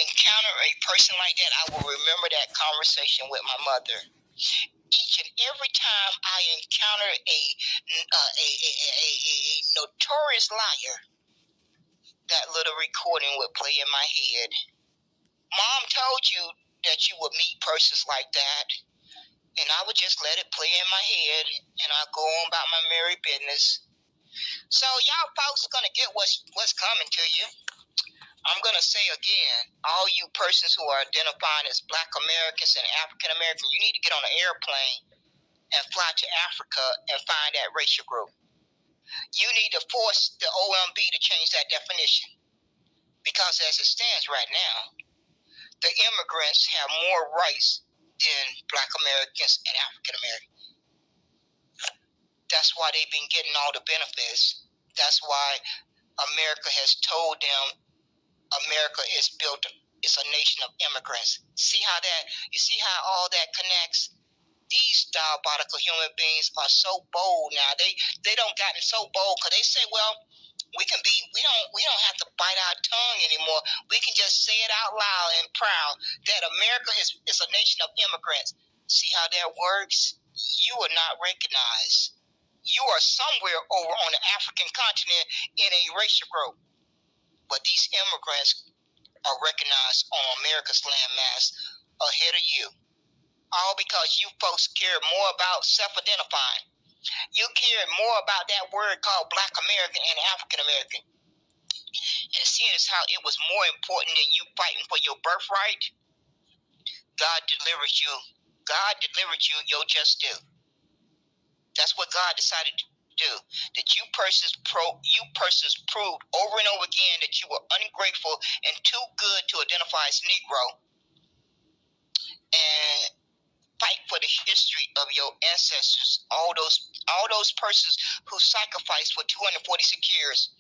encounter a person like that, I will remember that conversation with my mother. Each and every time I encounter a notorious liar, that little recording would play in my head. Mom told you that you would meet persons like that, and I would just let it play in my head, and I'd go on about my merry business. So y'all folks are gonna get what's coming to you. I'm going to say again, all you persons who are identifying as Black Americans and African Americans, you need to get on an airplane and fly to Africa and find that racial group. You need to force the OMB to change that definition. Because as it stands right now, the immigrants have more rights than Black Americans and African Americans. That's why they've been getting all the benefits. That's why America has told them America is built, it's a nation of immigrants. You see how all that connects? These diabolical human beings are so bold now. They don't gotten so bold because they say, well, we don't have to bite our tongue anymore. We can just say it out loud and proud that America is a nation of immigrants. See how that works? You are not recognized. You are somewhere over on the African continent in a racial group. But these immigrants are recognized on America's landmass ahead of you. All because you folks care more about self-identifying. You care more about that word called Black American and African American. And seeing as how it was more important than you fighting for your birthright, God delivered you your just due. That's what God decided to do. That you persons proved over and over again that you were ungrateful and too good to identify as Negro, and fight for the history of your ancestors, all those persons who sacrificed for 246 years.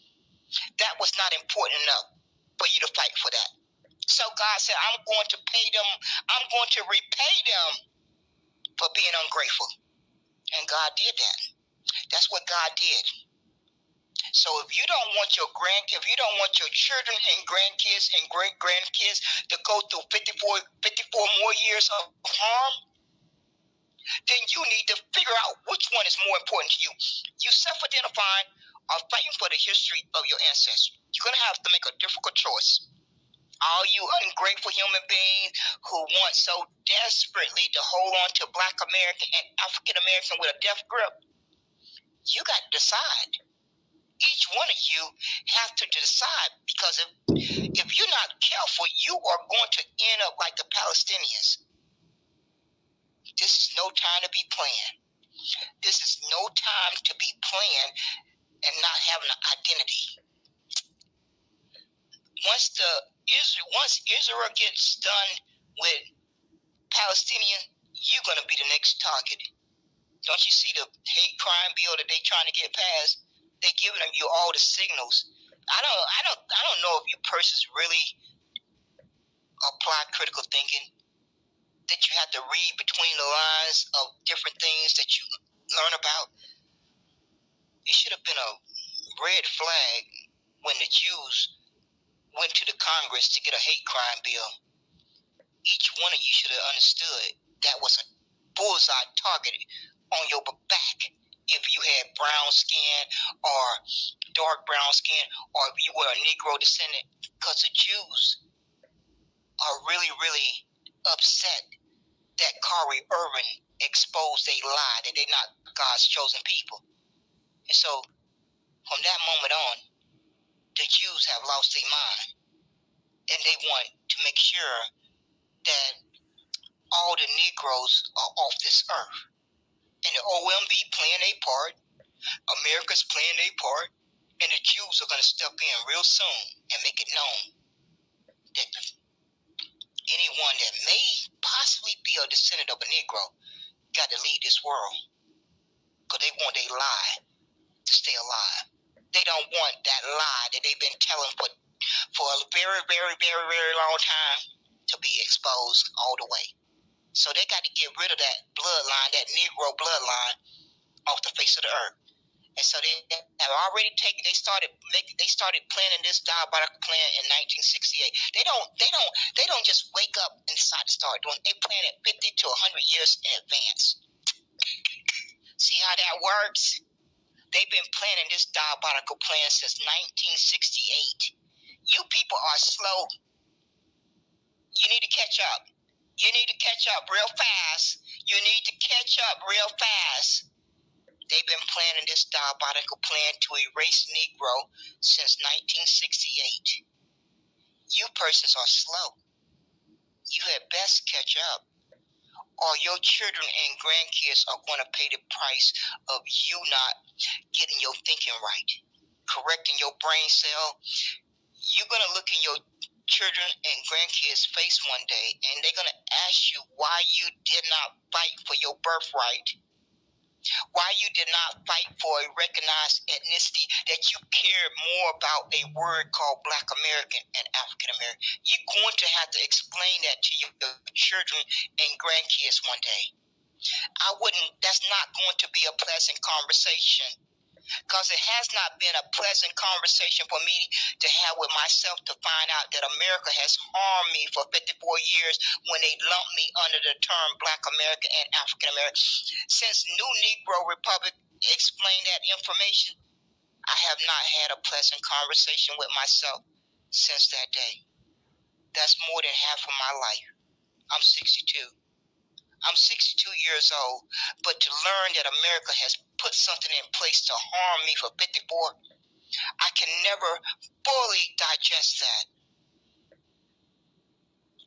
That was not important enough for you to fight for that. So God said, I'm going to pay them, I'm going to repay them for being ungrateful. And God did that. That's what God did. So if you don't want your children and grandkids and great-grandkids to go through 54 more years of harm, then you need to figure out which one is more important to you. You self-identifying or fighting for the history of your ancestors. You're going to have to make a difficult choice. All you ungrateful human beings who want so desperately to hold on to Black American and African American with a death grip, you got to decide. Each one of you have to decide, because if you're not careful, you are going to end up like the Palestinians. This is no time to be playing. This is no time to be playing and not having an identity. Once Israel gets done with Palestinian, you're going to be the next target. Don't you see the hate crime bill that they're trying to get passed? They're giving you all the signals. I don't know if you persons really apply critical thinking, that you have to read between the lines of different things that you learn about. It should have been a red flag when the Jews went to the Congress to get a hate crime bill. Each one of you should have understood that was a bullseye target on your back. If you had brown skin or dark brown skin, or if you were a Negro descendant, because the Jews are really, really upset that Kyrie Irving exposed a lie that they're not God's chosen people. And so, from that moment on, the Jews have lost their mind, and they want to make sure that all the Negroes are off this earth. And the OMB playing their part, America's playing their part, and the Jews are going to step in real soon and make it known that anyone that may possibly be a descendant of a Negro got to leave this world, because they want a lie to stay alive. They don't want that lie that they've been telling for a very, very, very, very long time to be exposed all the way. So they got to get rid of that bloodline, that Negro bloodline, off the face of the earth. And so they have already taken. They started planning this diabolical plan in 1968. They don't just wake up and decide to start doing. They plan it 50 to 100 years in advance. See how that works? They've been planning this diabolical plan since 1968. You people are slow. You need to catch up. You need to catch up real fast. You need to catch up real fast. They've been planning this diabolical plan to erase Negro since 1968. You persons are slow. You had best catch up, or your children and grandkids are going to pay the price of you not getting your thinking right, correcting your brain cell. You're going to look in your children and grandkids' face one day, and they're going to ask you why you did not fight for your birthright, why you did not fight for a recognized ethnicity, that you cared more about a word called Black American and African American. You're going to have to explain that to your children and grandkids one day. That's not going to be a pleasant conversation, because it has not been a pleasant conversation for me to have with myself, to find out that America has harmed me for 54 years when they lumped me under the term Black American and African American. Since New Negro Republic explained that information, I have not had a pleasant conversation with myself since that day. That's more than half of my life. I'm 62. I'm 62 years old, but to learn that America has put something in place to harm me for 54, I can never fully digest that.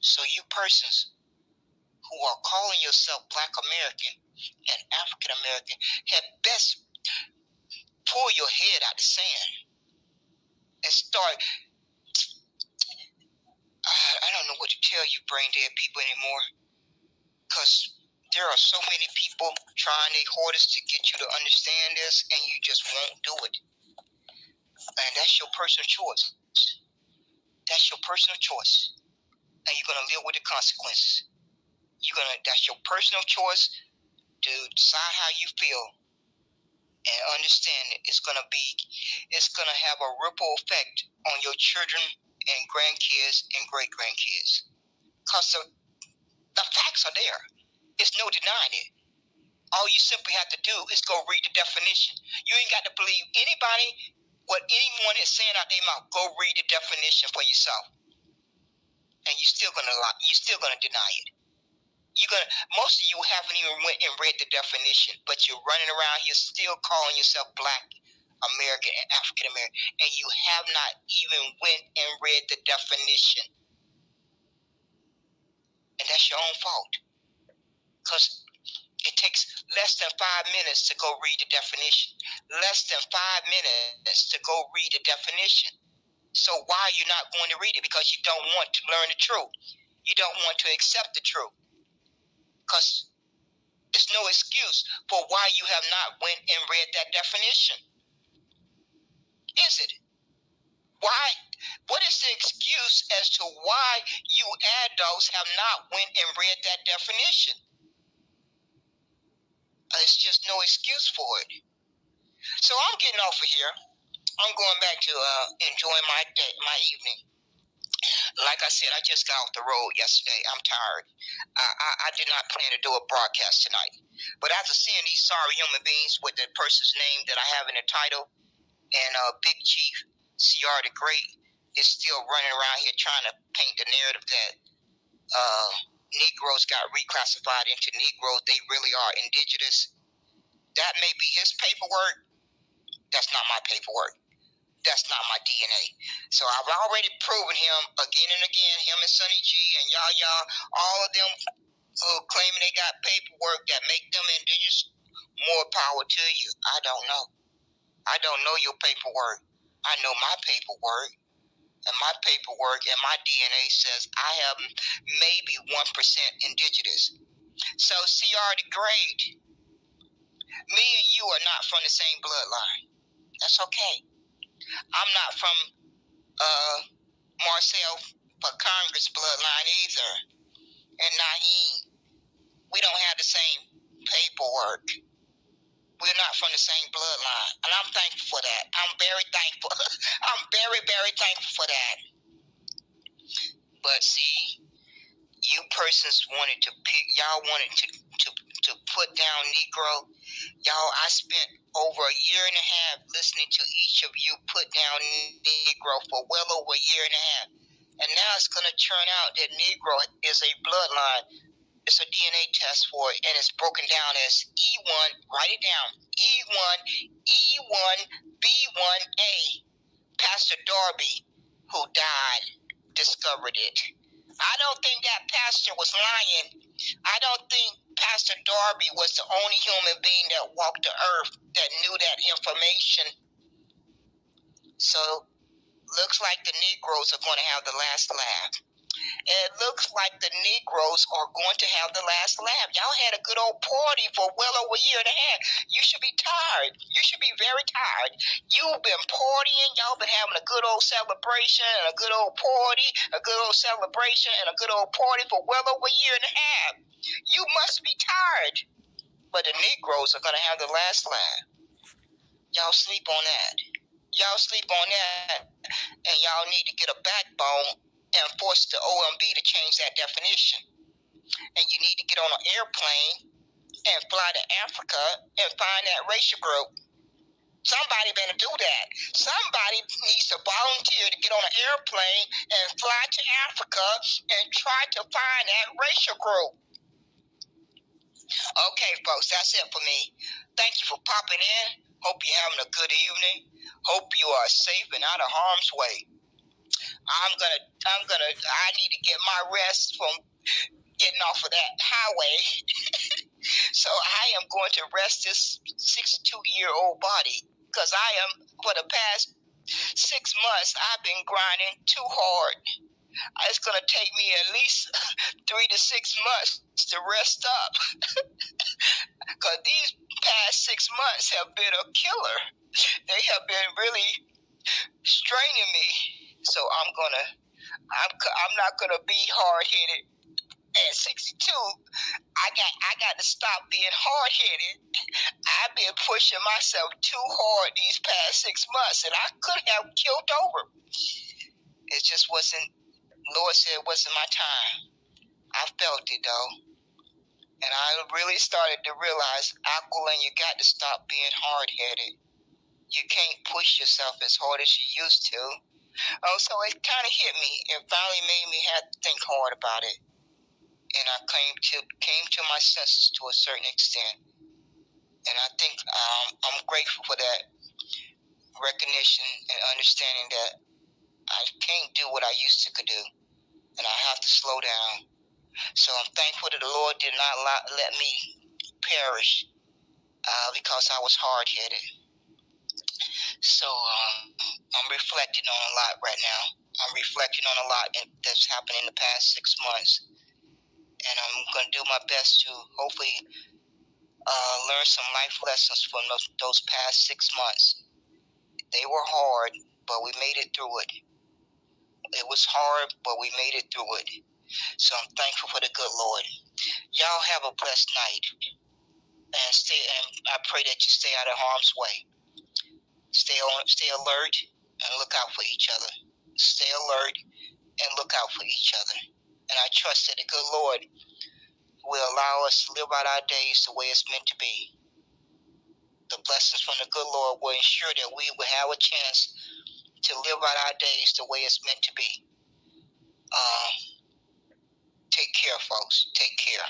So you persons who are calling yourself Black American and African American had best pull your head out the sand and start. I don't know what to tell you brain dead people anymore, because there are so many people trying their hardest to get you to understand this, and you just won't do it. And that's your personal choice. That's your personal choice. And you're going to live with the consequences. That's your personal choice to decide how you feel, and understand that it's going to have a ripple effect on your children and grandkids and great-grandkids. Because the facts are there. There's no denying it. All you simply have to do is go read the definition. You ain't got to believe anybody, what anyone is saying out their mouth. Go read the definition for yourself, and you're still gonna deny it. Most of you haven't even went and read the definition, but you're running around here still calling yourself Black American and African American, and you have not even went and read the definition, and that's your own fault. Because it takes less than 5 minutes to go read the definition. Less than 5 minutes to go read the definition. So why are you not going to read it? Because you don't want to learn the truth. You don't want to accept the truth. Because there's no excuse for why you have not went and read that definition. Is it? Why? What is the excuse as to why you adults have not went and read that definition? It's just no excuse for it. So I'm getting off of here. I'm going back to enjoying my evening. Like I said, I just got off the road yesterday. I'm tired. I did not plan to do a broadcast tonight. But after seeing these sorry human beings with the person's name that I have in the title, and Big Chief CR the Great is still running around here trying to paint the narrative that Negroes got reclassified into Negroes. They really are indigenous. That may be his paperwork. That's not my paperwork. That's not my DNA. So I've already proven him again and again, him and Sonny G and y'all, all of them who claiming they got paperwork that make them indigenous. More power to you. I don't know. I don't know your paperwork. I know my paperwork. And my paperwork and my DNA says I have maybe 1% indigenous. So CR the Great, me and you are not from the same bloodline. That's okay. I'm not from Marcel for Congress bloodline either. And Naheem. We don't have the same paperwork. We're not from the same bloodline, and I'm thankful for that. I'm very thankful. I'm very, very thankful for that. But see, you persons wanted to pick. Y'all wanted to put down Negro. Y'all, I spent over a year and a half listening to each of you put down Negro for well over a year and a half. And now it's going to turn out that Negro is a bloodline. It's a DNA test for it, and it's broken down as E1. Write it down. E1, E1, B1A. Pastor Darby, who died, discovered it. I don't think that pastor was lying. I don't think Pastor Darby was the only human being that walked the earth that knew that information. So, looks like the Negroes are going to have the last laugh. It looks like the Negroes are going to have the last laugh. Y'all had a good old party for well over a year and a half. You should be tired. You should be very tired. You've been partying. Y'all been having a good old celebration and a good old party, a good old celebration and a good old party for well over a year and a half. You must be tired. But the Negroes are going to have the last laugh. Y'all sleep on that. Y'all sleep on that. And y'all need to get a backbone and force the OMB to change that definition. And you need to get on an airplane and fly to Africa and find that racial group. Somebody better do that. Somebody needs to volunteer to get on an airplane and fly to Africa and try to find that racial group. Okay, folks, that's it for me. Thank you for popping in. Hope you're having a good evening. Hope you are safe and out of harm's way. I need to get my rest from getting off of that highway. So I am going to rest this 62-year-old body because for the past 6 months, I've been grinding too hard. It's going to take me at least 3 to 6 months to rest up because these past 6 months have been a killer. They have been really straining me. So I'm not gonna be hard-headed at 62. I got to stop being hard-headed. I've been pushing myself too hard these past 6 months, and I could have killed over. It just wasn't. Lord said it wasn't my time. I felt it though, and I really started to realize, Aquilin, you got to stop being hard-headed. You can't push yourself as hard as you used to. Oh, so it kind of hit me. It finally made me have to think hard about it. And I came to my senses to a certain extent. And I think I'm grateful for that recognition and understanding that I can't do what I used to could do. And I have to slow down. So I'm thankful that the Lord did not let me perish because I was hard-headed. So I'm reflecting on a lot right now. I'm reflecting on a lot that's happened in the past 6 months. And I'm going to do my best to hopefully learn some life lessons from those past 6 months. They were hard, but we made it through it. It was hard, but we made it through it. So I'm thankful for the good Lord. Y'all have a blessed night. And I pray that you stay out of harm's way. Stay alert and look out for each other. Stay alert and look out for each other. And I trust that the good Lord will allow us to live out our days the way it's meant to be. The blessings from the good Lord will ensure that we will have a chance to live out our days the way it's meant to be. Take care, folks. Take care.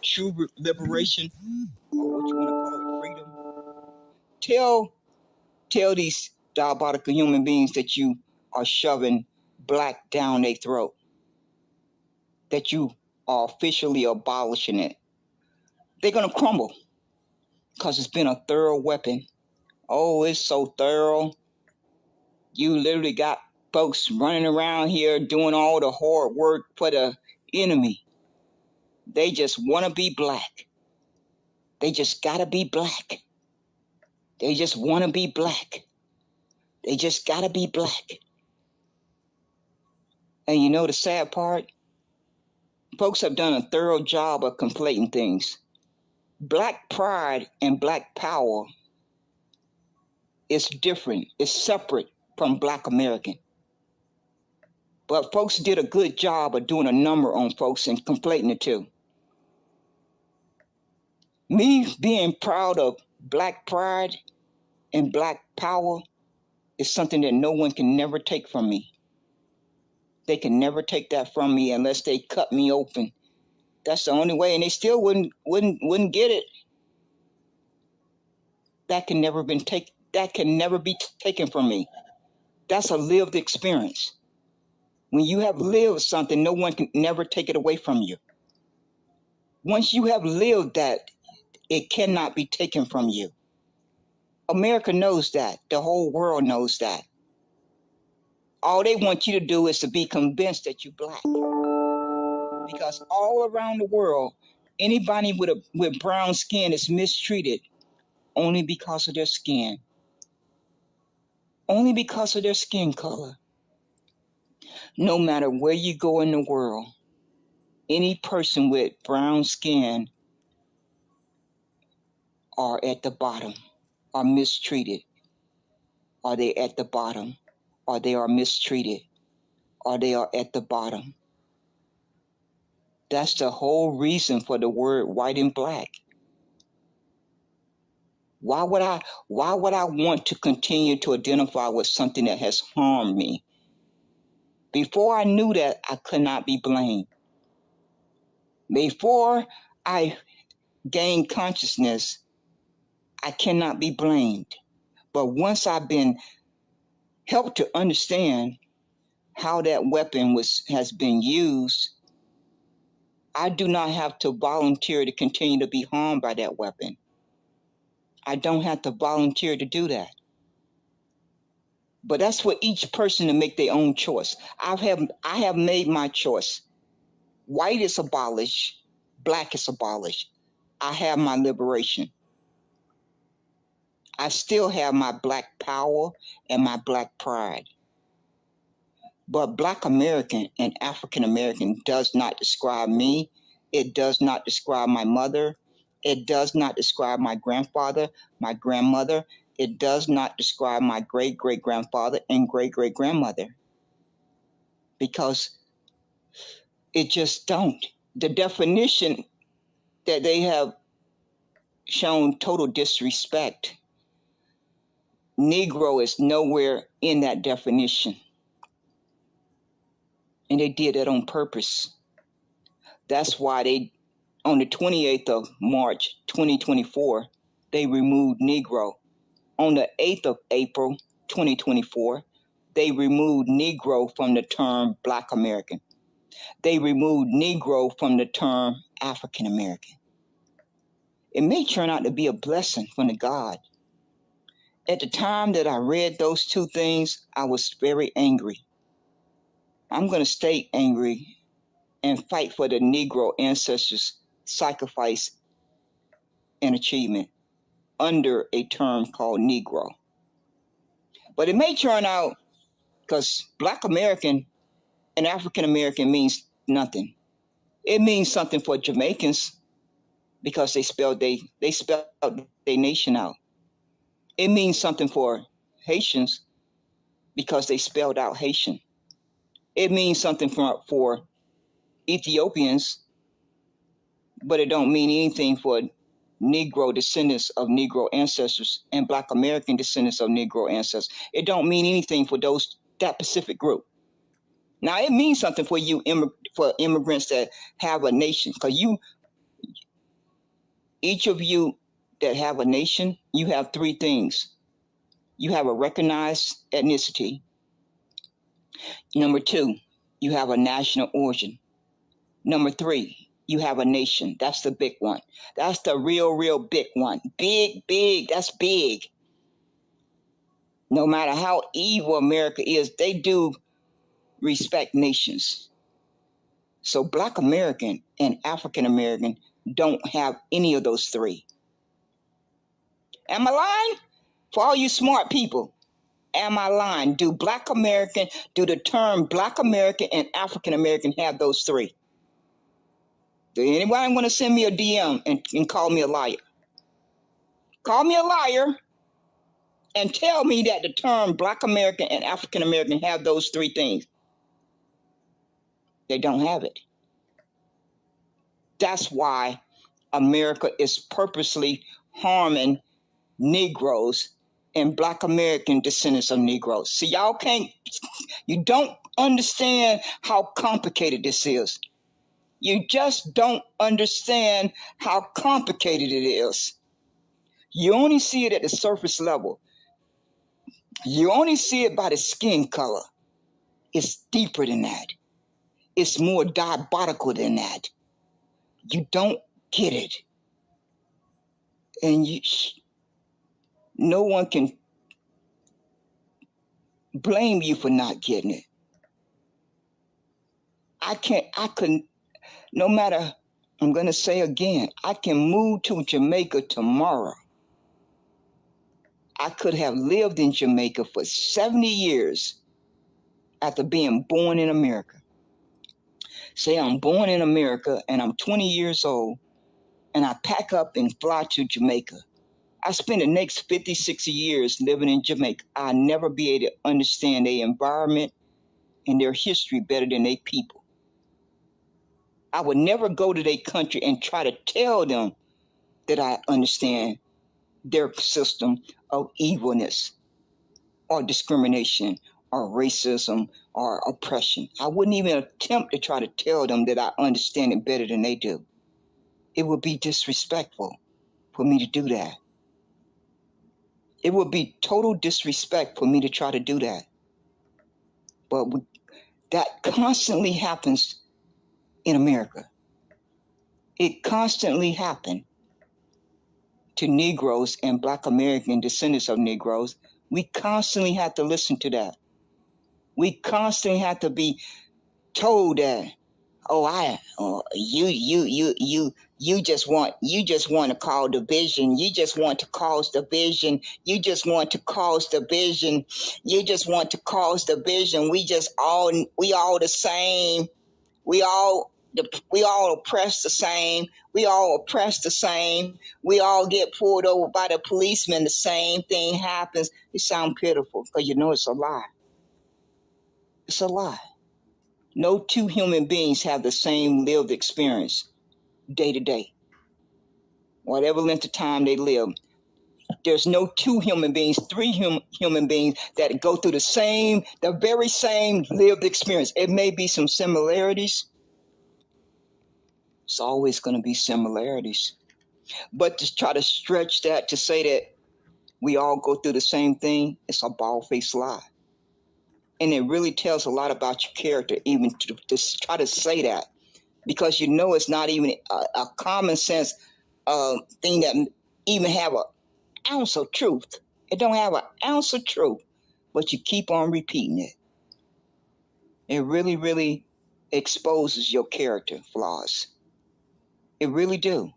true liberation, or what you want to call it, freedom. Tell these diabolical human beings that you are shoving black down their throat, that you are officially abolishing it. They're going to crumble because it's been a thorough weapon. Oh, it's so thorough. You literally got folks running around here doing all the hard work for the enemy. They just want to be black. They just got to be black. They just want to be black. They just got to be black. And you know the sad part? Folks have done a thorough job of conflating things. Black pride and black power is different. It's separate from Black American. But folks did a good job of doing a number on folks and conflating the two. Me being proud of black pride and black power is something that no one can never take from me. They can never take that from me unless they cut me open. That's the only way, and they still wouldn't get it. That can never be taken from me. That's a lived experience. When you have lived something, no one can never take it away from you. Once you have lived that, it cannot be taken from you. America knows that. The whole world knows that. All they want you to do is to be convinced that you're black. Because all around the world, anybody with brown skin is mistreated only because of their skin. Only because of their skin color. No matter where you go in the world, any person with brown skin are at the bottom, are mistreated. Are they at the bottom? Or they are mistreated? Or they are at the bottom? That's the whole reason for the word white and black. Why would I want to continue to identify with something that has harmed me? Before I knew that, I could not be blamed. Before I gained consciousness, I cannot be blamed. But once I've been helped to understand how that weapon has been used, I do not have to volunteer to continue to be harmed by that weapon. I don't have to volunteer to do that. But that's for each person to make their own choice. I have made my choice. White is abolished. Black is abolished. I have my liberation. I still have my black power and my black pride. But Black American and African American does not describe me. It does not describe my mother. It does not describe my grandfather, my grandmother. It does not describe my great-great-grandfather and great-great-grandmother. Because it just don't. The definition that they have shown total disrespect, Negro is nowhere in that definition. And they did that on purpose. That's why on the 28th of March, 2024, they removed Negro. On the 8th of April, 2024, they removed Negro from the term Black American. They removed Negro from the term African American. It may turn out to be a blessing from the God. At the time that I read those two things, I was very angry. I'm going to stay angry and fight for the Negro ancestors' sacrifice and achievement under a term called Negro. But it may turn out, because Black American and African American means nothing. It means something for Jamaicans because they spelled their nation out. It means something for Haitians because they spelled out Haitian. It means something for Ethiopians, but it don't mean anything for Negro descendants of Negro ancestors and Black American descendants of Negro ancestors. It don't mean anything for that Pacific group. Now it means something for you for immigrants that have a nation, because Each of you that have a nation, you have three things. You have a recognized ethnicity. Number two, you have a national origin. Number three, you have a nation. That's the big one. That's the real big one. Big, that's big. No matter how evil America is, they do respect nations. So Black American and African American don't have any of those three. Am I lying? For all you smart people, am I lying? Do the term Black American and African American have those three? Do anybody want to send me a DM and call me a liar? Call me a liar and tell me that the term Black American and African American have those three things. They don't have it. That's why America is purposely harming Negroes and Black American descendants of Negroes. See, you don't understand how complicated this is. You just don't understand how complicated it is. You only see it at the surface level. You only see it by the skin color. It's deeper than that. It's more diabolical than that. You don't get it. And no one can blame you for not getting it. No matter, I'm going to say again, I can move to Jamaica tomorrow. I could have lived in Jamaica for 70 years after being born in America. Say I'm born in America and I'm 20 years old and I pack up and fly to Jamaica. I spend the next 50, 60 years living in Jamaica. I'll never be able to understand their environment and their history better than their people. I would never go to their country and try to tell them that I understand their system of evilness or discrimination or racism or oppression. I wouldn't even attempt to try to tell them that I understand it better than they do. It would be disrespectful for me to do that. It would be total disrespect for me to try to do that. But that constantly happens in America. It constantly happened to Negroes and Black American descendants of Negroes. We constantly have to listen to that. We constantly have to be told that, you just want to cause division. You just want to cause division. You just want to cause division. You just want to cause division. We all the same. We all oppress the same. We all oppress the same. We all get pulled over by the policeman. The same thing happens. It sounds pitiful because you know it's a lie. It's a lie. No two human beings have the same lived experience day to day. Whatever length of time they live. There's no two human beings, three human beings that go through the very same lived experience. It may be some similarities. It's always going to be similarities. But to try to stretch that to say that we all go through the same thing, it's a bald-faced lie. And it really tells a lot about your character, even to try to say that, because you know it's not even a common sense thing that even have an ounce of truth. It don't have an ounce of truth, but you keep on repeating it. It really, really exposes your character flaws. It really do.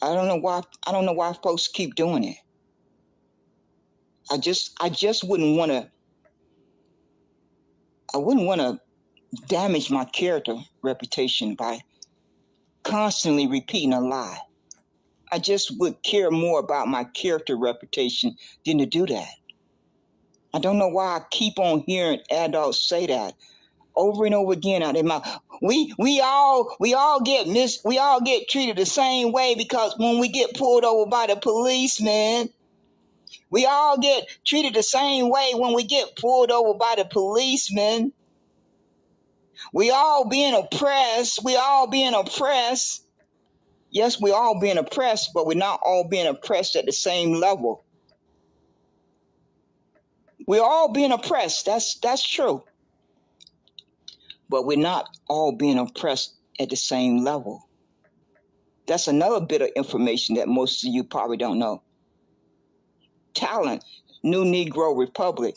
I don't know why folks keep doing it. I just wouldn't want to damage my character reputation by constantly repeating a lie. I just would care more about my character reputation than to do that. I don't know why I keep on hearing adults say that over and over again out of their mouth. We all get treated the same way because when we get pulled over by the policeman, we all get treated the same way when we get pulled over by the policeman. We all being oppressed. Yes, we're all being oppressed, but we're not all being oppressed at the same level. We're all being oppressed. That's true. But we're not all being oppressed at the same level. That's another bit of information that most of you probably don't know. Talent, New Negro Republic.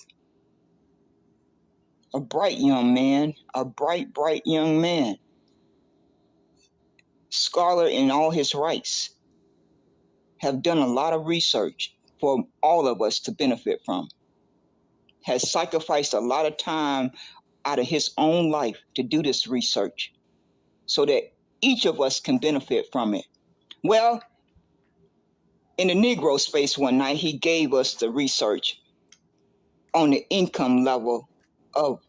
A bright young man, a bright young man. Scholar in all his rights. Have done a lot of research for all of us to benefit from. Has sacrificed a lot of time out of his own life to do this research so that each of us can benefit from it. Well, in the Negro space one night, he gave us the research on the income level of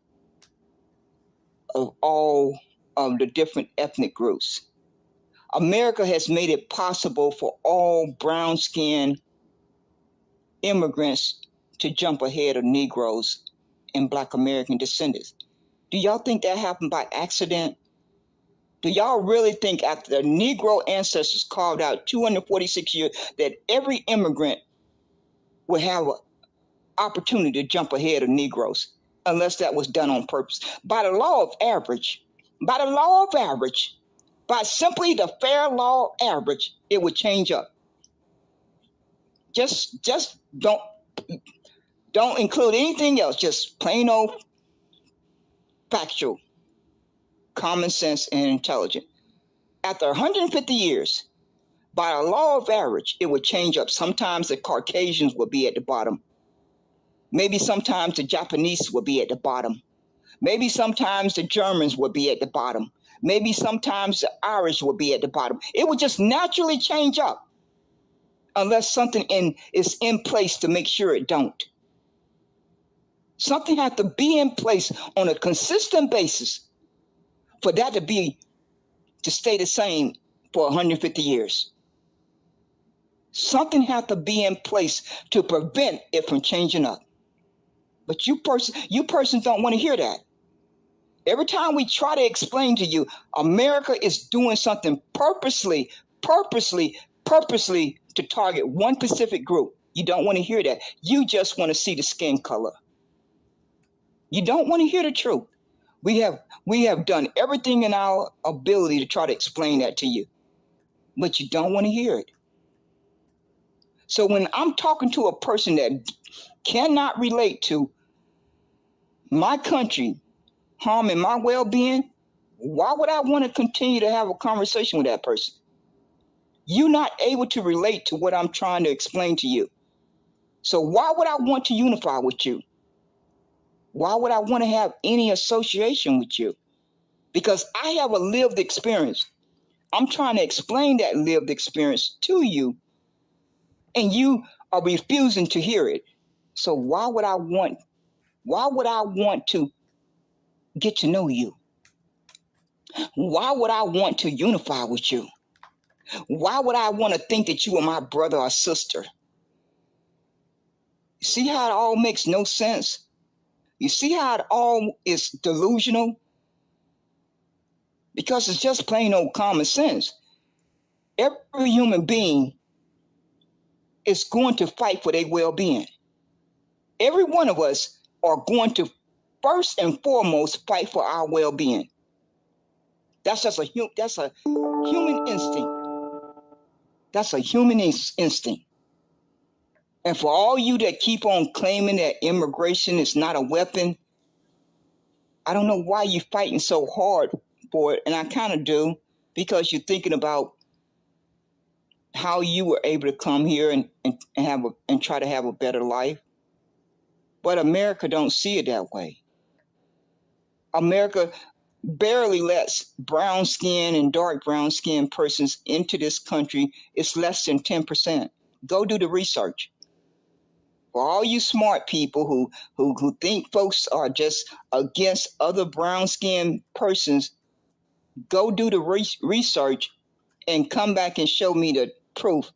all of the different ethnic groups. America has made it possible for all brown-skinned immigrants to jump ahead of Negroes and Black American descendants. Do y'all think that happened by accident? Do y'all really think after the Negro ancestors carved out 246 years that every immigrant would have an opportunity to jump ahead of Negroes unless that was done on purpose? By the law of average, by simply the fair law average, it would change up. Just don't include anything else, just plain old factual, common sense, and intelligent. After 150 years, by the law of average, it would change up. Sometimes the Caucasians would be at the bottom. Maybe sometimes the Japanese would be at the bottom. Maybe sometimes the Germans would be at the bottom. Maybe sometimes the Irish would be at the bottom. It would just naturally change up unless something is in place to make sure it don't. Something has to be in place on a consistent basis for that to stay the same for 150 years. Something has to be in place to prevent it from changing up. But you persons don't want to hear that. Every time we try to explain to you, America is doing something purposely to target one specific group. You don't want to hear that. You just want to see the skin color. You don't want to hear the truth. We have done everything in our ability to try to explain that to you, but you don't want to hear it. So when I'm talking to a person that cannot relate to my country harming my well-being, why would I want to continue to have a conversation with that person? You're not able to relate to what I'm trying to explain to you. So why would I want to unify with you? Why would I want to have any association with you? Because I have a lived experience. I'm trying to explain that lived experience to you, and you are refusing to hear it. So why would I want to get to know you? Why would I want to unify with you? Why would I want to think that you are my brother or sister? See how it all makes no sense? You see how it all is delusional? Because it's just plain old common sense. Every human being is going to fight for their well-being. Every one of us are going to first and foremost fight for our well-being. That's a human instinct. That's a human instinct. And for all you that keep on claiming that immigration is not a weapon, I don't know why you're fighting so hard for it, and I kind of do, because you're thinking about how you were able to come here and try to have a better life. But America don't see it that way. America barely lets brown skin and dark brown skin persons into this country. It's less than 10%. Go do the research. For all you smart people who think folks are just against other brown skinned persons, go do the research and come back and show me the proof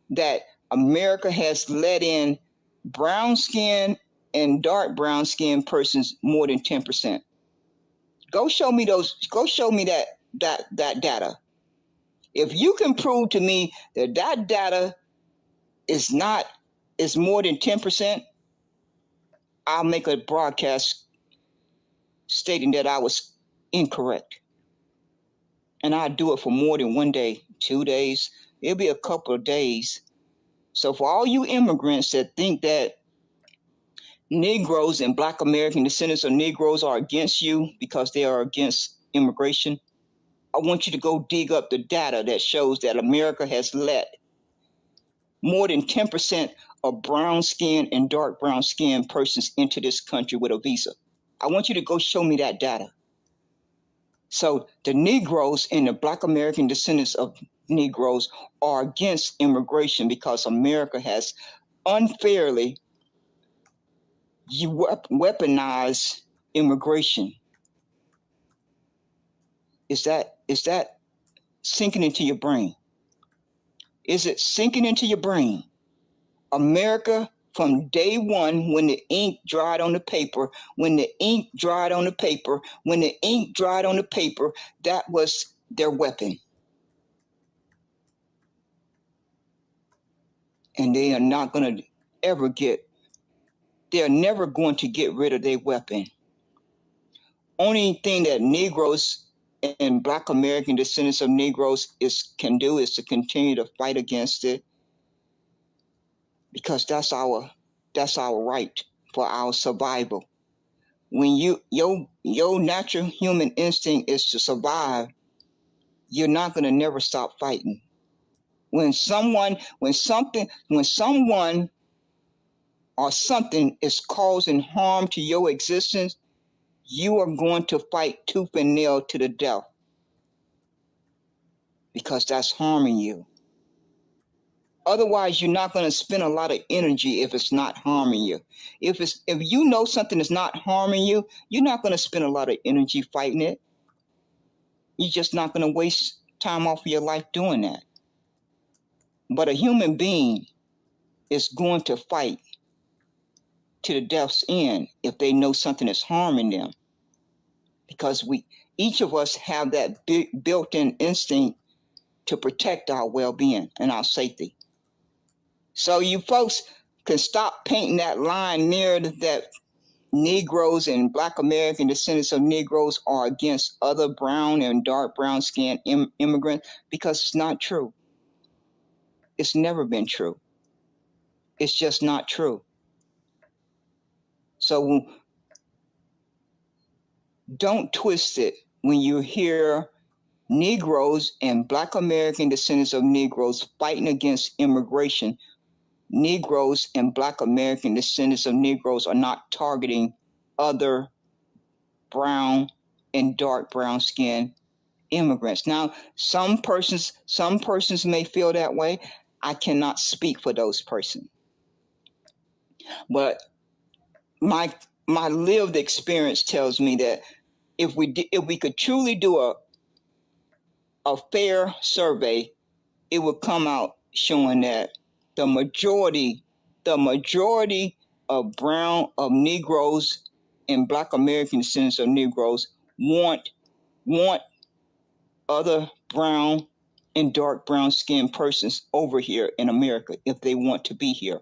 that America has let in brown skin and dark brown skinned persons more than 10%. Go show me that data. If you can prove to me that that data is more than 10%, I'll make a broadcast stating that I was incorrect. And I'll do it for more than 1 day, 2 days. It'll be a couple of days. So for all you immigrants that think that Negroes and Black American descendants of Negroes are against you because they are against immigration, I want you to go dig up the data that shows that America has let more than 10% of brown skin and dark brown skin persons into this country with a visa. I want you to go show me that data. So the Negroes and the Black American descendants of Negroes are against immigration because America has unfairly weaponized immigration. Is that sinking into your brain? Is it sinking into your brain? America, from day one, when the ink dried on the paper, that was their weapon. And they are not going to they're never going to get rid of their weapon. Only thing that Negroes and Black American descendants of Negroes can do is to continue to fight against it, because that's our right for our survival. When your natural human instinct is to survive, you're not going to never stop fighting. When someone or something is causing harm to your existence, you are going to fight tooth and nail to the death, because that's harming you. Otherwise, you're not going to spend a lot of energy if it's not harming you. If you know something is not harming you, you're not going to spend a lot of energy fighting it. You're just not going to waste time off of your life doing that. But a human being is going to fight to the death's end if they know something is harming them, because each of us have that built-in instinct to protect our well-being and our safety. So you folks can stop painting that line narrative that Negroes and Black American descendants of Negroes are against other brown and dark brown skinned immigrants, because it's not true. It's never been true. It's just not true. So don't twist it when you hear Negroes and Black American descendants of Negroes fighting against immigration. Negroes and Black American descendants of Negroes are not targeting other brown and dark brown skin immigrants. Now, some persons may feel that way. I cannot speak for those persons. But my lived experience tells me that if we could truly do a fair survey, it would come out showing that the majority of Negroes and Black American descendants of Negroes want other brown and dark brown skinned persons over here in America if they want to be here.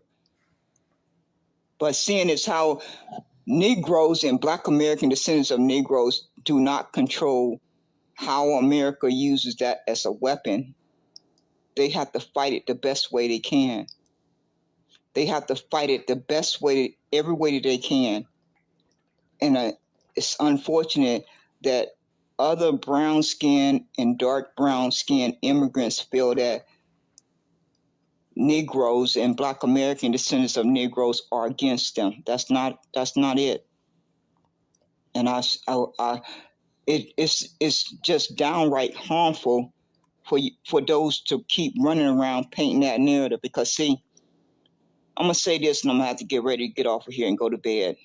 But seeing as how Negroes and Black American descendants of Negroes do not control how America uses that as a weapon, they have to fight it the best way they can. They have to fight it the best way, every way that they can. And it's unfortunate that other brown skin and dark brown skin immigrants feel that Negroes and Black American descendants of Negroes are against them. That's not it. And it's just downright harmful for those to keep running around painting that narrative. Because see, I'm gonna say this, and I'm gonna have to get ready to get off of here and go to bed.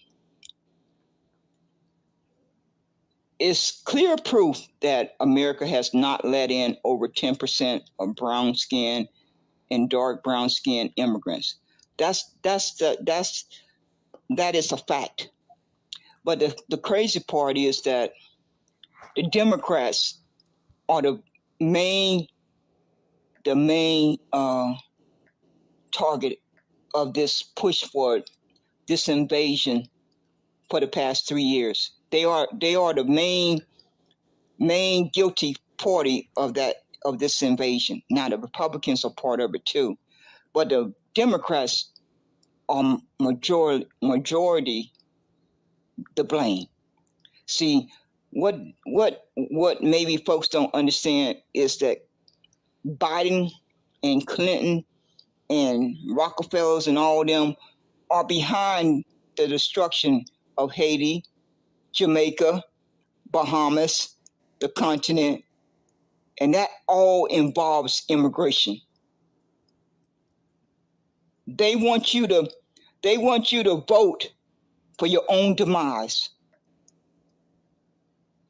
It's clear proof that America has not let in over 10% of brown skin and dark brown skin immigrants. That is a fact. But the crazy part is that the Democrats are the main the main target of this push for this invasion for the past 3 years. They are the main guilty party of this invasion. Now the Republicans are part of it too, but the Democrats are majority to blame. See, what maybe folks don't understand is that Biden and Clinton and Rockefellers and all of them are behind the destruction of Haiti, Jamaica, Bahamas, the continent, and that all involves immigration. They want you to vote for your own demise.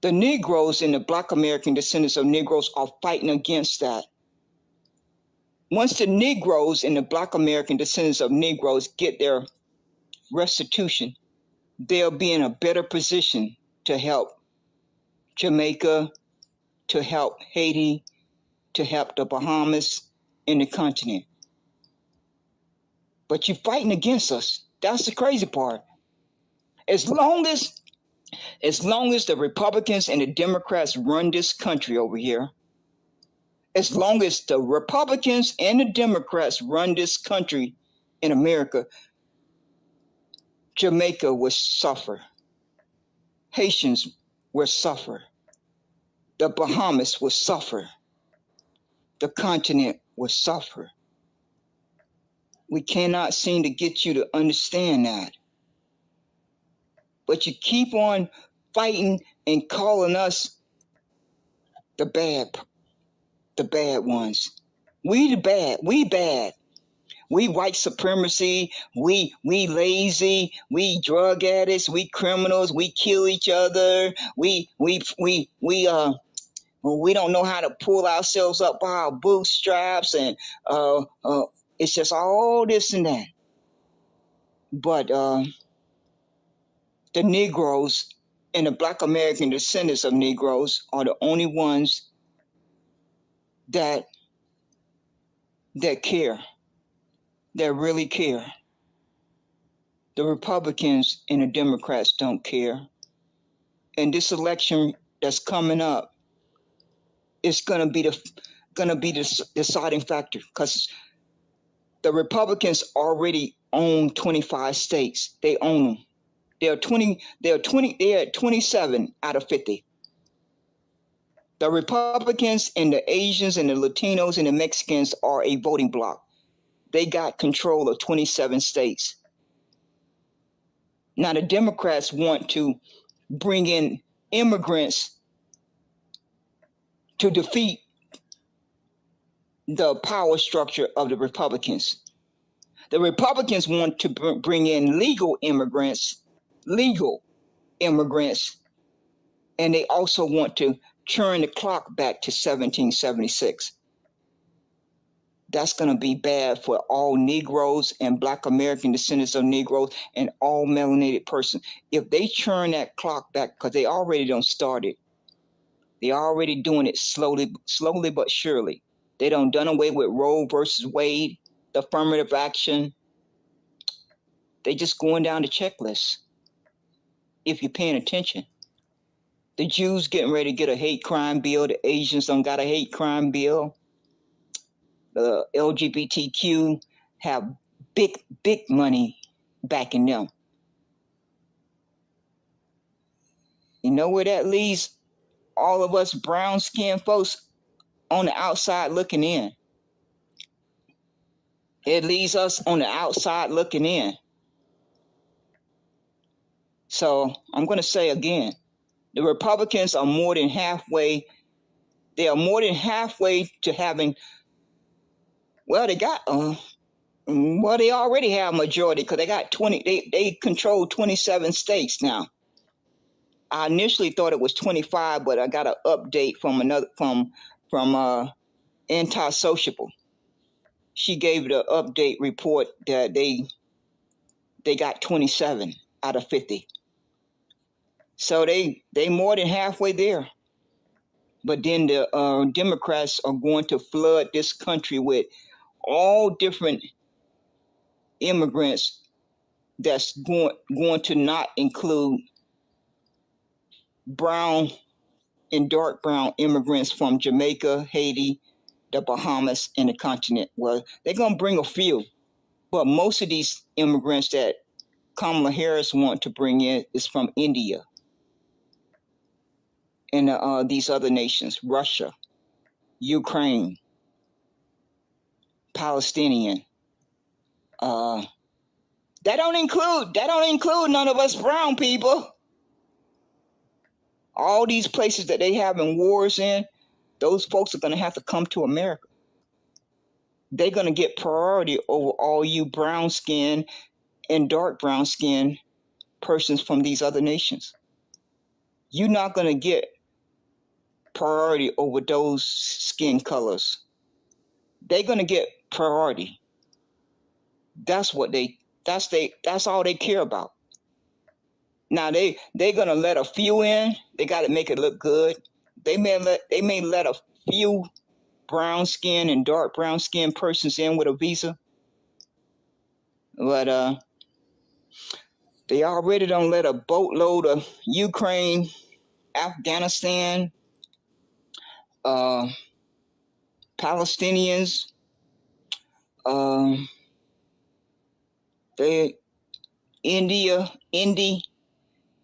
The Negroes and the Black American descendants of Negroes are fighting against that. Once the Negroes and the Black American descendants of Negroes get their restitution, they'll be in a better position to help Jamaica, to help Haiti, to help the Bahamas and the continent. But you're fighting against us. That's the crazy part. As long as the Republicans and the Democrats run this country over here, as long as the Republicans and the Democrats run this country in America, Jamaica will suffer. Haitians will suffer. The Bahamas will suffer. The continent will suffer. We cannot seem to get you to understand that. But you keep on fighting and calling us the bad ones. We bad. We white supremacy, we lazy, we drug addicts, we criminals, we kill each other, we don't know how to pull ourselves up by our bootstraps, and it's just all this and that. But the Negroes and the Black American descendants of Negroes are the only ones that care, that really care. The Republicans and the Democrats don't care. And this election that's coming up is gonna be the deciding factor, because the Republicans already own 25 states. They own them. They are 27 out of 50. The Republicans and the Asians and the Latinos and the Mexicans are a voting bloc. They got control of 27 states. Now the Democrats want to bring in immigrants to defeat the power structure of the Republicans. The Republicans want to bring in legal immigrants, and they also want to turn the clock back to 1776. That's going to be bad for all Negroes and Black American descendants of Negroes and all melanated persons. If they turn that clock back, because they already done started. They're already doing it slowly but surely. They done away with Roe versus Wade, the affirmative action. They just going down the checklist, if you're paying attention. The Jews getting ready to get a hate crime bill. The Asians don't got a hate crime bill. The LGBTQ have big money backing them. You know where that leaves all of us brown-skinned folks on the outside looking in? It leaves us on the outside looking in. So I'm going to say again, the Republicans are more than halfway. They are more than halfway to having. Well, they already have majority, because they got 20. They control 27 states now. I initially thought it was 25, but I got an update from Antisociable. She gave the update report that they got 27 out of 50. So they more than halfway there. But then the Democrats are going to flood this country with all different immigrants that's going to not include brown and dark brown immigrants from Jamaica, Haiti, the Bahamas, and the continent. Well, they're going to bring a few, but most of these immigrants that Kamala Harris want to bring in is from India and these other nations, Russia, Ukraine, Palestinian. That don't include none of us brown people. All these places that they having wars in, those folks are going to have to come to America. They're going to get priority over all you brown skin and dark brown skin persons from these other nations. You're not going to get priority over those skin colors. They're going to get priority. That's all they care about. Now they're going to let a few in. They got to make it look good. They may let a few brown skin and dark brown skin persons in with a visa. But they already don't let a boatload of Ukraine, Afghanistan, Palestinians, India,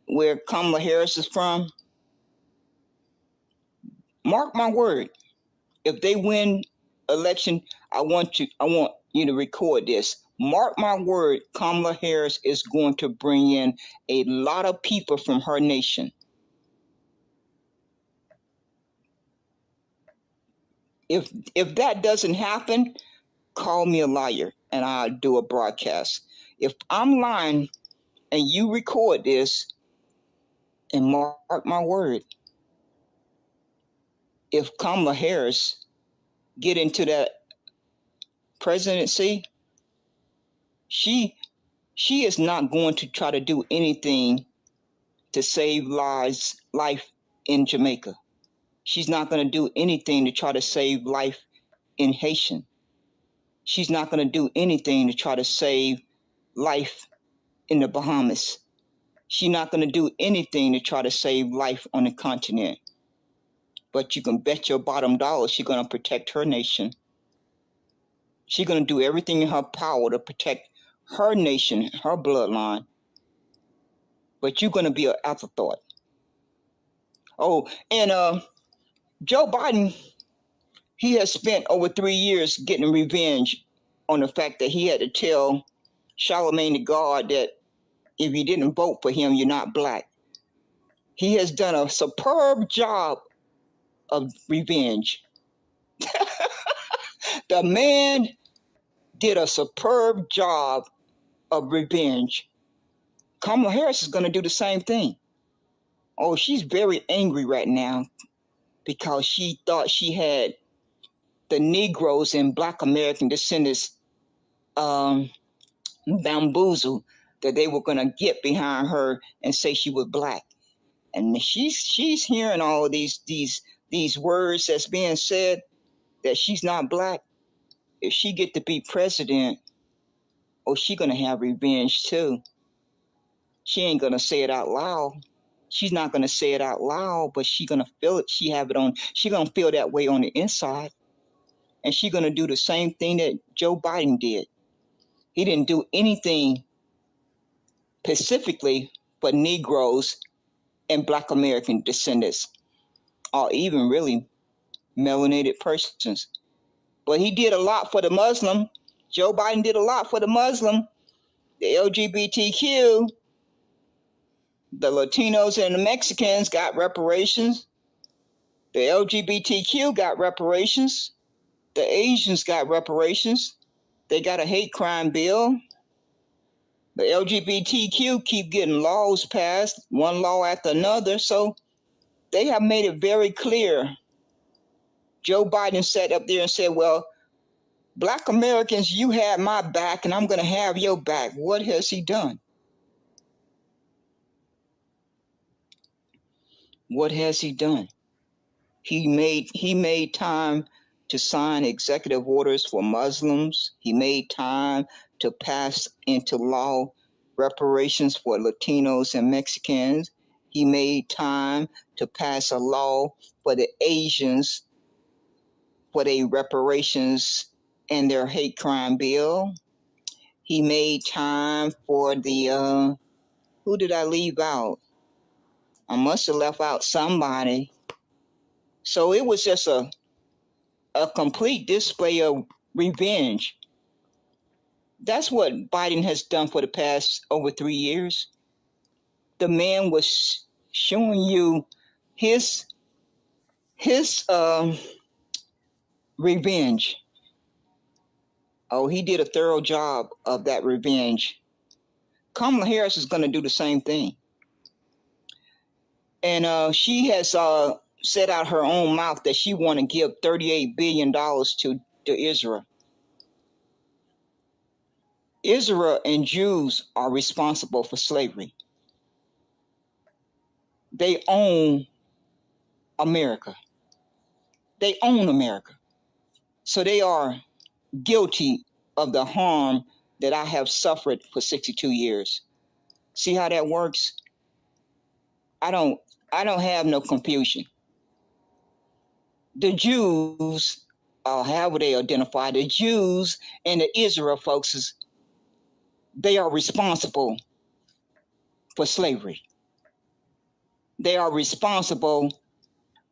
where Kamala Harris is from. Mark my word, if they win election, I want you to record this. Mark my word, Kamala Harris is going to bring in a lot of people from her nation. If that doesn't happen, call me a liar and I'll do a broadcast. If I'm lying and you record this, and mark my word, if Kamala Harris get into that presidency, she is not going to try to do anything to save life in Jamaica. She's not going to do anything to try to save life in Haitian. She's not going to do anything to try to save life in the Bahamas. She's not going to do anything to try to save life on the continent. But you can bet your bottom dollar she's going to protect her nation. She's going to do everything in her power to protect her nation, her bloodline. But you're going to be an afterthought. Oh, and Joe Biden, he has spent over 3 years getting revenge on the fact that he had to tell Charlemagne the God that if you didn't vote for him, you're not black. He has done a superb job of revenge. The man did a superb job of revenge. Kamala Harris is going to do the same thing. Oh, she's very angry right now because she thought she had the Negroes and Blk American descendants bamboozled, that they were going to get behind her and say she was black. And she's hearing all of these words that's being said that she's not black. If she get to be president, oh, she going to have revenge too. She ain't going to say it out loud. She's not going to say it out loud, but she going to feel it. She going to feel that way on the inside. And she going to do the same thing that Joe Biden did. He didn't do anything specifically for Negroes and Blk American descendants, or even really melanated persons. But he did a lot for the Muslim. Joe Biden did a lot for the Muslim, the LGBTQ, the Latinos and the Mexicans got reparations. The LGBTQ got reparations. The Asians got reparations. They got a hate crime bill. The LGBTQ keep getting laws passed, one law after another. So they have made it very clear. Joe Biden sat up there and said, well, Black Americans, you had my back and I'm going to have your back. What has he done? What has he done? He made time to sign executive orders for Muslims. He made time to pass into law reparations for Latinos and Mexicans. He made time to pass a law for the Asians for their reparations and their hate crime bill. He made time for the who did I leave out? I must have left out somebody. So it was just a complete display of revenge. That's what Biden has done for the past over 3 years. The man was showing you his revenge. Oh, he did a thorough job of that revenge. Kamala Harris is going to do the same thing. And she has said out her own mouth that she want to give $38 billion to Israel. Israel and Jews are responsible for slavery. They own America. They own America. So they are guilty of the harm that I have suffered for 62 years. See how that works? I don't have no confusion. The Jews, however they identify, the Jews and the Israel folks, they are responsible for slavery. They are responsible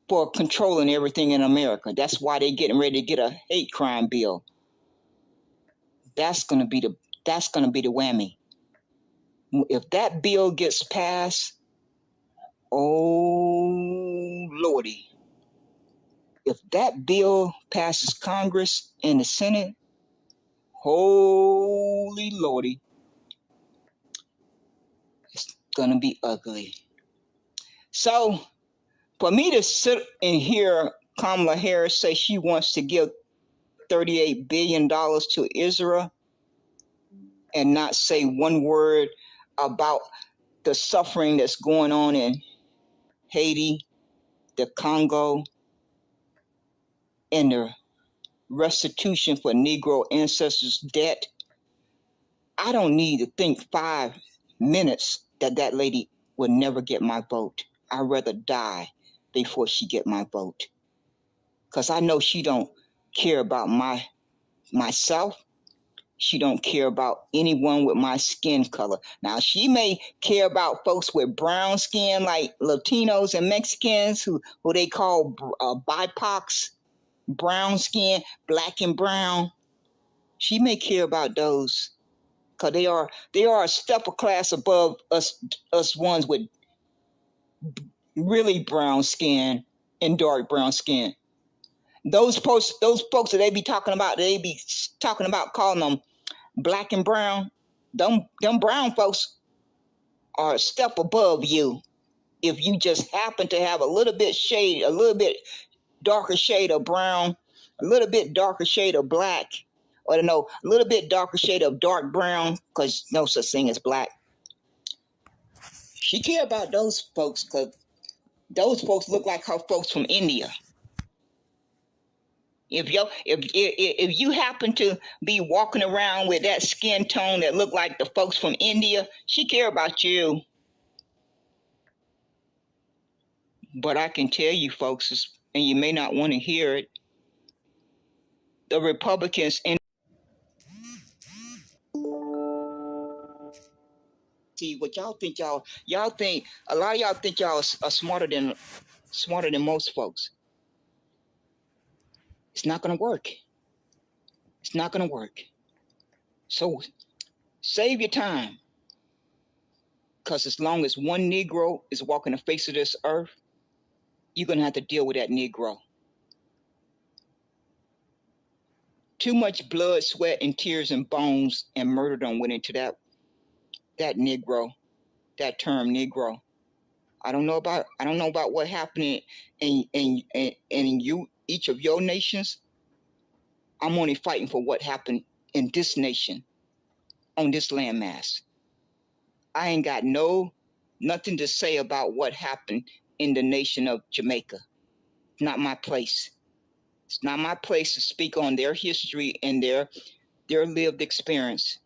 for controlling everything in America. That's why they're getting ready to get a hate crime bill. That's gonna be the whammy. If that bill gets passed, oh Lordy. If that bill passes Congress and the Senate, holy Lordy, it's gonna be ugly. So for me to sit and hear Kamala Harris say she wants to give $38 billion to Israel and not say one word about the suffering that's going on in Haiti, the Congo, and the restitution for Negro ancestors' debt, I don't need to think 5 minutes that lady will never get my vote. I'd rather die before she get my vote. Because I know she don't care about myself. She don't care about anyone with my skin color. Now, she may care about folks with brown skin like Latinos and Mexicans who they call BIPOCs, brown skin, black and brown. She may care about those because they are a step of class above us ones with really brown skin and dark brown skin. Those folks that they be talking about calling them black and brown, them brown folks are a step above you. If you just happen to have a little bit darker shade of brown, a little bit darker shade of black, or no, a little bit darker shade of dark brown, because no such thing as black. She care about those folks because those folks look like her folks from India. If you happen to be walking around with that skin tone that look like the folks from India, she care about you. But I can tell you folks, and you may not want to hear it, the Republicans and see what y'all think y'all think a lot of y'all think y'all are smarter than most folks. It's not gonna work. It's not gonna work. So save your time. Because as long as one Negro is walking the face of this earth, you're going to have to deal with that Negro. Too much blood, sweat, and tears and bones and murder done went into that Negro, that term Negro. I don't know about what happened in each of your nations. I'm only fighting for what happened in this nation, on this landmass. I ain't got nothing to say about what happened in the nation of Jamaica. It's not my place. It's not my place to speak on their history and their lived experience.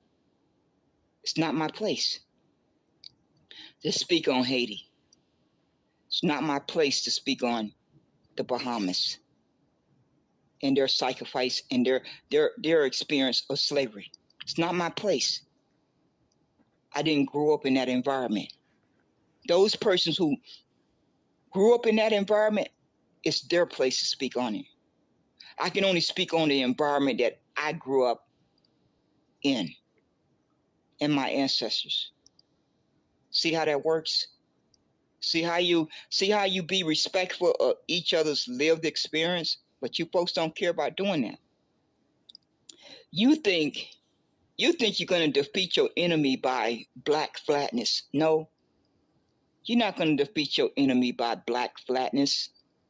It's not my place to speak on Haiti. It's not my place to speak on the Bahamas and their sacrifice and their experience of slavery. It's not my place. I didn't grow up in that environment. Those persons who grew up in that environment, it's their place to speak on it. I can only speak on the environment that I grew up in and my ancestors. See how that works? See how you be respectful of each other's lived experience, but you folks don't care about doing that. You think you're going to defeat your enemy by black flatness. No, you're not going to defeat your enemy by black flatness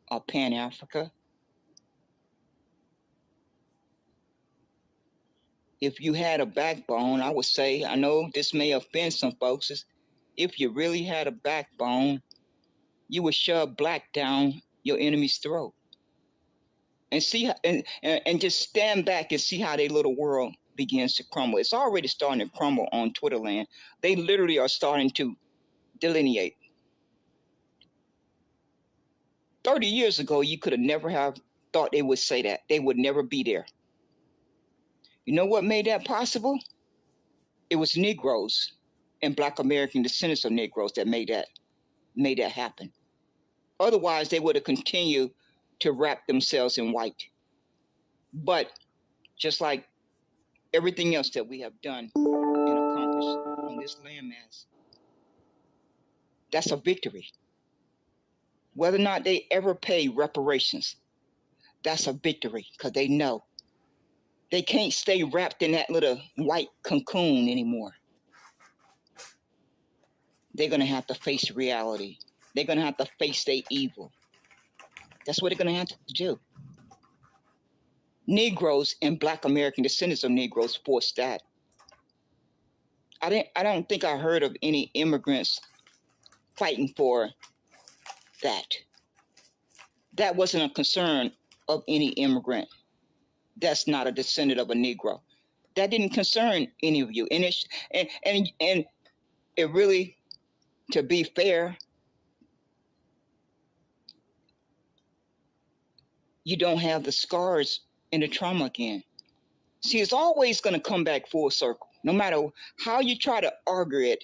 or Pan-Africa. If you had a backbone, I would say, I know this may offend some folks, if you really had a backbone, you would shove black down your enemy's throat. And see, and just stand back and see how their little world begins to crumble. It's already starting to crumble on Twitter land. They literally are starting to delineate. 30 years ago, you could have never have thought they would say that. They would never be there. You know what made that possible? It was Negroes and Black American descendants of Negroes that made that happen. Otherwise, they would have continued to wrap themselves in white. But just like everything else that we have done and accomplished on this landmass, that's a victory. Whether or not they ever pay reparations, that's a victory, because they know they can't stay wrapped in that little white cocoon anymore. They're going to have to face reality. They're going to have to face their evil. That's what they're going to have to do. Negroes and Black American descendants of Negroes forced that. I don't think I heard of any immigrants fighting for that. That wasn't a concern of any immigrant that's not a descendant of a Negro. That didn't concern any of you. And it really, to be fair, you don't have the scars and the trauma again. See, it's always going to come back full circle. No matter how you try to argue it,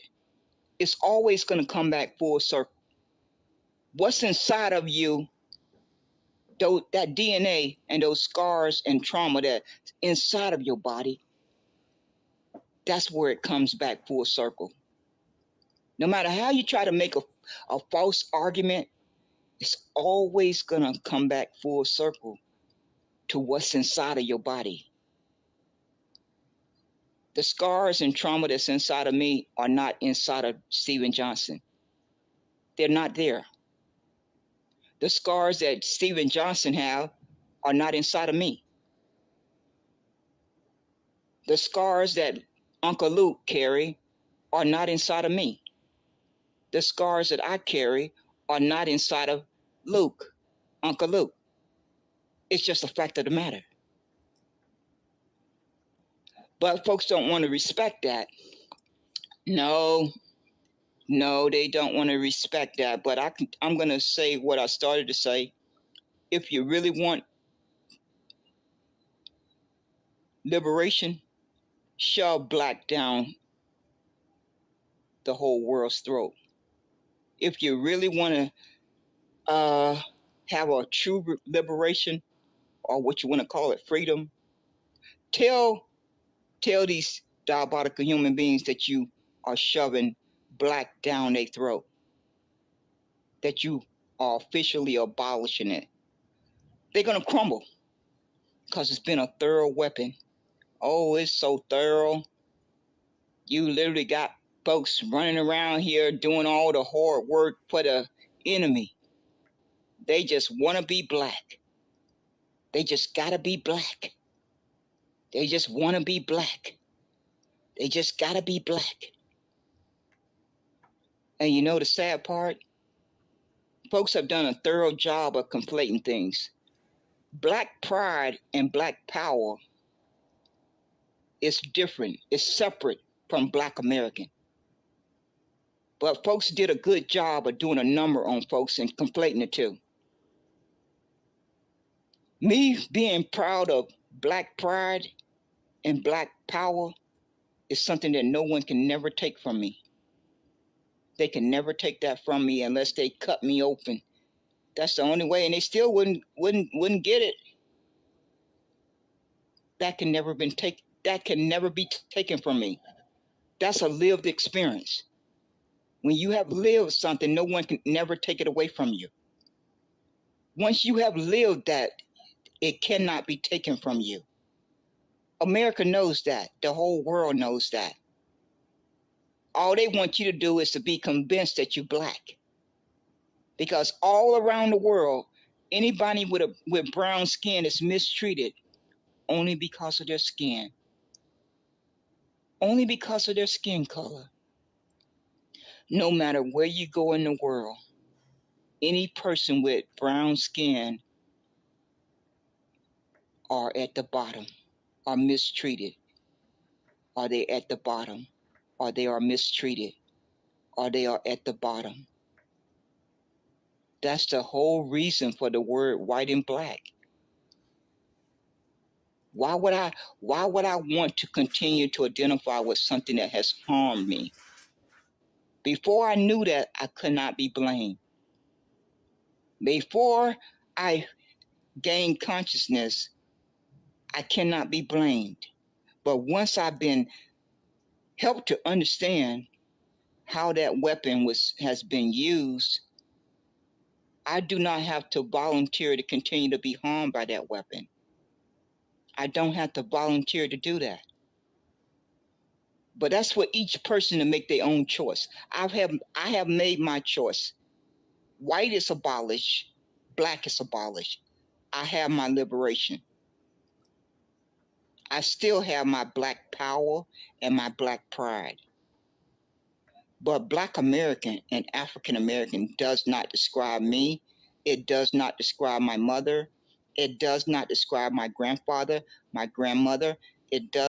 it's always going to come back full circle. What's inside of you, that DNA and those scars and trauma that's inside of your body, that's where it comes back full circle. No matter how you try to make a false argument, it's always going to come back full circle to what's inside of your body. The scars and trauma that's inside of me are not inside of Steven Johnson. They're not there. The scars that Steven Johnson have are not inside of me. The scars that Uncle Luke carry are not inside of me. The scars that I carry are not inside of Luke, Uncle Luke. It's just a fact of the matter. But folks don't want to respect that. No, they don't want to respect that. But I'm going to say what I started to say. If you really want liberation, shove black down the whole world's throat. If you really want to have a true liberation, or what you want to call it, freedom, tell these diabolical human beings that you are shoving black down their throat, that you are officially abolishing it. They're going to crumble because it's been a thorough weapon. Oh, it's so thorough. You literally got folks running around here doing all the hard work for the enemy. They just want to be black. They just got to be black. They just want to be black. They just got to be black. And you know the sad part? Folks have done a thorough job of conflating things. Black pride and black power is different. It's separate from Black American. But folks did a good job of doing a number on folks and conflating the two. Me being proud of black pride and black power is something that no one can never take from me. They can never take that from me unless they cut me open. That's the only way, and they still wouldn't get it. That can never be taken from me. That's a lived experience. When you have lived something, no one can never take it away from you. Once you have lived that, it cannot be taken from you. America knows that. The whole world knows that. All they want you to do is to be convinced that you're black. Because all around the world, anybody with brown skin is mistreated only because of their skin. Only because of their skin color. No matter where you go in the world, any person with brown skin are at the bottom, are mistreated. Are they at the bottom? Or they are mistreated? Or they are at the bottom? That's the whole reason for the word white and black. Why would I want to continue to identify with something that has harmed me? Before I knew that, I could not be blamed. Before I gained consciousness, I cannot be blamed. But once I've been helped to understand how that weapon has been used, I do not have to volunteer to continue to be harmed by that weapon. I don't have to volunteer to do that. But that's for each person to make their own choice. I have made my choice. White is abolished. Black is abolished. I have my liberation. I still have my black power and my black pride. But Black American and African American does not describe me. It does not describe my mother. It does not describe my grandfather, my grandmother. It does